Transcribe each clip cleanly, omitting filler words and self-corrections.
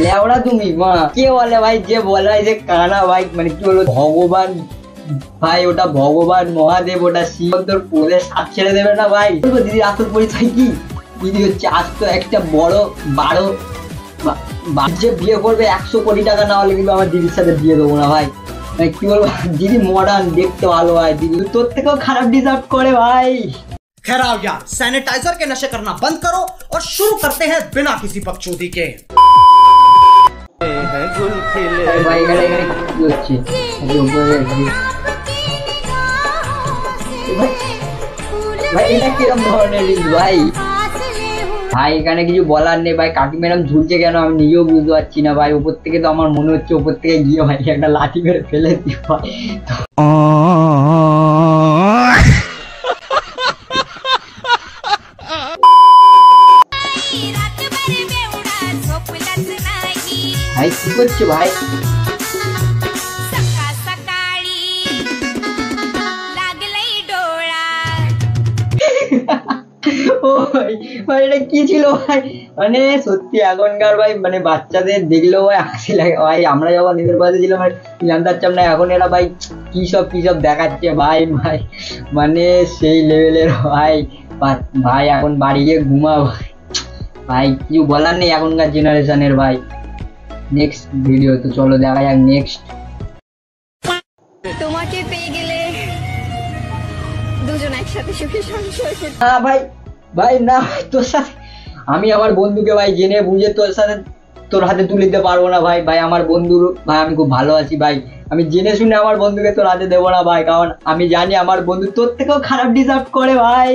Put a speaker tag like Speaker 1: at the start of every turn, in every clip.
Speaker 1: লেওড়া তুমি মা কে বলে ভাই, যে বলে ভাই যে কানা ভাই, মানে কি বলবো, ভগবান ভাই, ওটা ভগবান মহাদেব, ওটা শিব, তোর কোলে সাপ ছেড়ে দেবে না ভাই। দিদির আসল পরিচয় কি? দিদি হচ্ছে আজ তো একটা বড় 12 যে বিয়ে করবে 100 কোটি টাকা না হলে কিন্তু আমার দিদির সাথে বিয়ে দেবো না ভাই। কি বলবো, দিদি মডার্ন, দেখতে ভালো ভাই, দিদি তোর থেকেও খারাপ ডিজার্ভ করে ভাই।
Speaker 2: खैर आओ यार, सैनिटाइजर के नशे करना बंद करो और शुरू करते हैं बिना किसी बकचोदी के।
Speaker 1: ভাই এখানে কি হচ্ছে? ভাই এটা কিরকম ধরনের ভাই? ভাই এখানে কিছু বলার নেই ভাই, কাকি ম্যাডাম ঝুলছে কেন আমি নিজেও বুঝতে পারছি না ভাই। উপর থেকে তো আমার মনে হচ্ছে উপর থেকে গিয়ে ভাই একটা লাঠি মেরে ফেলে দিই ভাই। ভাই কি করছো ভাই? ও ভাই এটা কি ছিল ভাই? মানে সত্যি এখনকার ভাই মানে বাচ্চাদের দেখলেও ভাই হাসি লাগে ভাই। আমরা যখন নিজের পাশে ছিলাম ভাই জানতে পারতাম না, এখন এরা ভাই কি সব দেখাচ্ছে ভাই। ভাই মানে সেই লেভেলের ভাই। ভাই এখন বাড়ি গিয়ে ঘুমা ভাই। ভাই কিছু বলার নেই এখনকার জেনারেশনের ভাই। নেক্সট ভিডিও তো চলো দেখা যাক নেক্সট।
Speaker 3: তোমাকে পেয়ে গেলে দুজন একসাথে সুখে সংসার করতে।
Speaker 1: না ভাই, ভাই না, তোর সাথে আমি আমার বন্ধুকে ভাই জেনে বুঝে তোর হাতে তুলে দিতে পারবো না ভাই। ভাই আমার বন্ধুর ভাই আমি খুব ভালো আছি ভাই, আমি জেনে শুনে আমার বন্ধুকে তোর হাতে দেবো না ভাই, কারণ আমি জানি আমার বন্ধু তোর থেকেও খারাপ ডিজার্ভ করে ভাই।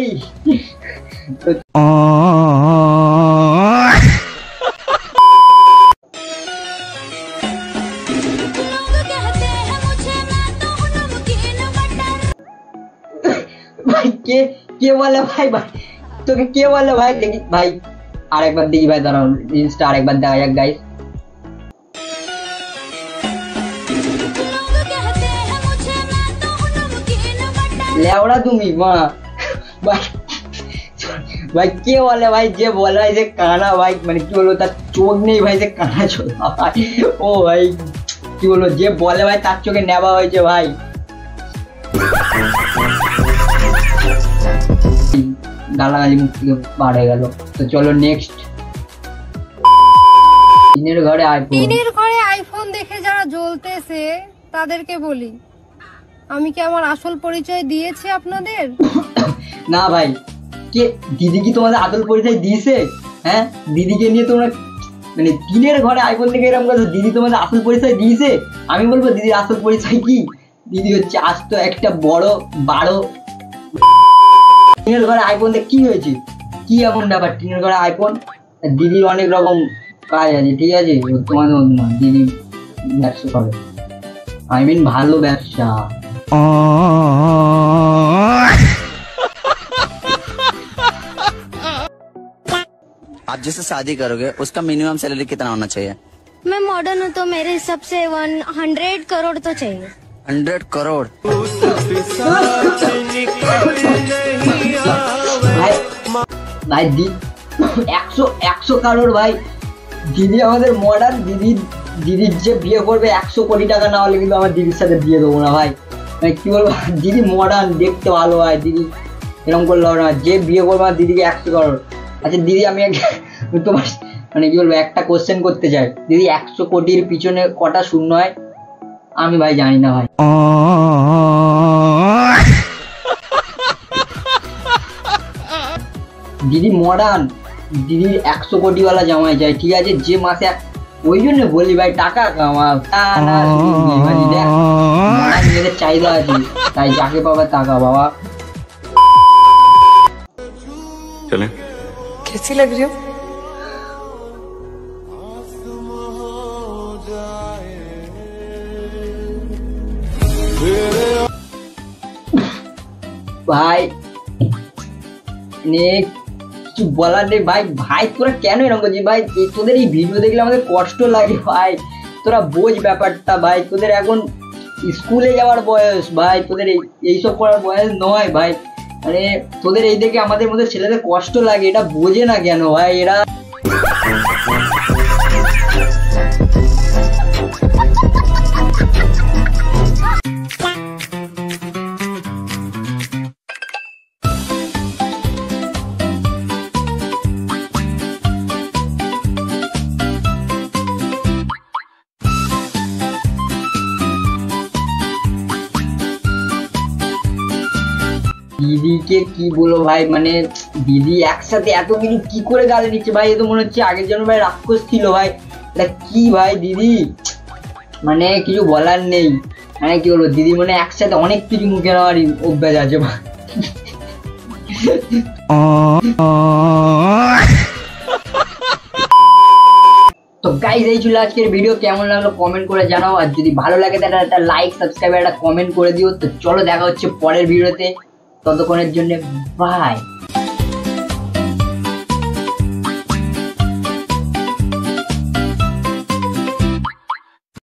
Speaker 1: ভাই কে বলে ভাই, ভাই তোকে কে বলে ভাই? দেখি ভাই আরেকবার দেখি ভাই, দাঁড়াও রিলসটা আরেকবার দেখা যাক গাইস। লেওড়া তুমি মা ভাই। ভাই কে বলে ভাই, যে বলে ভাই যে কানা ভাই, মানে কি বলবো, তার চোখ নেই ভাই, যে কানা চোখ ভাই। ও ভাই কি বলবো, যে বলে ভাই তার চোখে নেওয়া হয়েছে ভাই। গালাগালি মুখ থেকে বার হয়ে গেল। তো চলো নেক্সট। টিনের ঘরে
Speaker 4: আইফোন দেখে যারা জ্বলতেছে তাদেরকে বলি, আমি কি আমার আসল পরিচয় দিয়েছি আপনাদের?
Speaker 1: না ভাই, কে দিদি কি তোমাদের আসল পরিচয় দিয়েছে? হ্যাঁ, দিদিকে নিয়ে তোমরা মানে টিনের ঘরে আইফোন দেখে এরকম কথা, দিদি তোমাদের আসল পরিচয় দিয়েছে? আমি বলবো দিদির আসল পরিচয় কি? দিদি হচ্ছে আজ তো একটা বড় 12 টিনের ঘরে আইফোন দেখে কি হয়েছে, কি এমন ব্যাপার? টিনের ঘরে আইফোন, দিদির অনেক রকম কাজ আছে, ঠিক আছে? তোমাদের না, দিদি ব্যবসা করে, আই মিন ভালো ব্যবসা।
Speaker 5: आप जिससे शादी करोगे उसका मिनिमम सैलरी कितना होना चाहिए?
Speaker 3: मैं मॉडर्न हूँ तो मेरे हिसाब से 100 करोड़ तो चाहिए।
Speaker 5: 100 करोड़?
Speaker 1: ভাই ভাই 100 কারোর ভাই। দিদি আমাদের মডার্ন, দিদির যে বিয়ে করবে 100 কোটি টাকা না হলে কিন্তু আমার দিদির সাথে বিয়ে দেবো না ভাই। মানে কি বলবো, দিদি মডার্ন, দেখতে ভালো হয়, দিদি এরকম করলে হবে না। যে বিয়ে করবে আমার দিদিকে 100 কারোর। আচ্ছা দিদি আমি তোমার মানে কি বলবো একটা কোশ্চেন করতে চাই, দিদি 100 কোটির পিছনে কটা শূন্য হয়? আমি ভাই জানি না ভাই। দিদি মডার্ন, দিদির 100 কোটিওয়ালা জামাই চাই, ঠিক আছে? যে মাসে, ওই জন্য বলি ভাই টাকা কামাও, মেয়েদের চাহিদা আছে, তাই যাকে পাবা টাকা বাবা।
Speaker 6: चले
Speaker 7: कैसी लग रही हो?
Speaker 1: ভাই কিছু বলার নেই ভাই। ভাই তোরা কেন এরকম করছিস ভাই? তোদের এই ভিডিও দেখলে আমাদের কষ্ট লাগে ভাই। তোরা বোঝ ব্যাপারটা ভাই, তোদের এখন স্কুলে যাওয়ার বয়স ভাই, তোদের এইসব করার বয়স নয় ভাই। মানে তোদের এই দেখে আমাদের মধ্যে ছেলেদের কষ্ট লাগে, এটা বোঝে না কেন ভাই এরা? যে কি বলো ভাই, মানে দিদি একসাথে এত কিছু কি করে গালে নিচ্ছে ভাই, এ তো মনে হচ্ছে আগের জন্য ভাই রাক্ষস ছিল ভাই। এটা কি ভাই দিদি, মানে কিছু বলার নেই। মানে কি বলবো, দিদি মানে একসাথে অনেক কিছু মুখে নেওয়ার অভ্যাস আছে ভাই। তো গাইস এই ছিল আজকের ভিডিও, কেমন লাগলো কমেন্ট করে জানাও, আর যদি ভালো লাগে তাহলে একটা লাইক সাবস্ক্রাইব একটা কমেন্ট করে দিও। তো চলো দেখা হচ্ছে পরের ভিডিওতে, ততক্ষণের জন্য বাই।